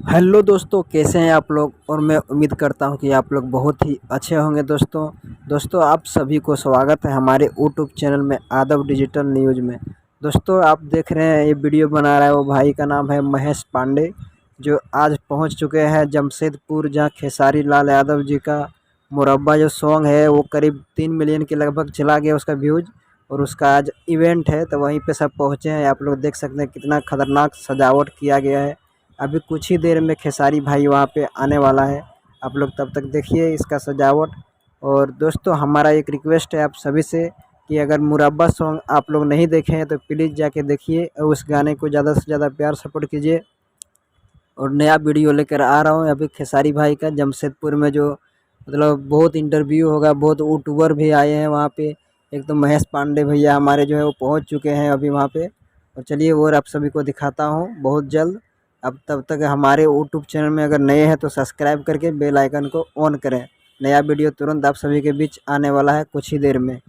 Hello दोस्तों, कैसे हैं आप लोग। और मैं उम्मीद करता हूं कि आप लोग बहुत ही अच्छे होंगे। दोस्तों आप सभी को स्वागत है हमारे यूट्यूब चैनल में आदव डिजिटल न्यूज़ में। दोस्तों आप देख रहे हैं ये वीडियो बना रहा है वो भाई का नाम है महेश पांडे, जो आज पहुंच चुके हैं जमशेदपुर, जहां खेसारी लाल यादव जी का मुरब्बा जो सॉन्ग है वो करीब 3 मिलियन के लगभग चला गया उसका व्यूज़। और उसका आज इवेंट है तो वहीं पे सब पहुँचे हैं। आप लोग देख सकते हैं कितना खतरनाक सजावट किया गया है। अभी कुछ ही देर में खेसारी भाई वहाँ पे आने वाला है। आप लोग तब तक देखिए इसका सजावट। और दोस्तों हमारा एक रिक्वेस्ट है आप सभी से कि अगर मुरब्बा सॉन्ग आप लोग नहीं देखे हैं तो प्लीज़ जाके देखिए और उस गाने को ज़्यादा से ज़्यादा प्यार सपोर्ट कीजिए। और नया वीडियो लेकर आ रहा हूँ अभी खेसारी भाई का जमशेदपुर में, जो मतलब बहुत इंटरव्यू होगा, बहुत यूट्यूबर भी आए हैं वहाँ पे। एक तो महेश पांडे भैया हमारे जो है वो पहुँच चुके हैं अभी वहाँ पे। और चलिए और आप सभी को दिखाता हूँ बहुत जल्द। अब तब तक हमारे यूट्यूब चैनल में अगर नए हैं तो सब्सक्राइब करके बेल आइकन को ऑन करें। नया वीडियो तुरंत आप सभी के बीच आने वाला है कुछ ही देर में।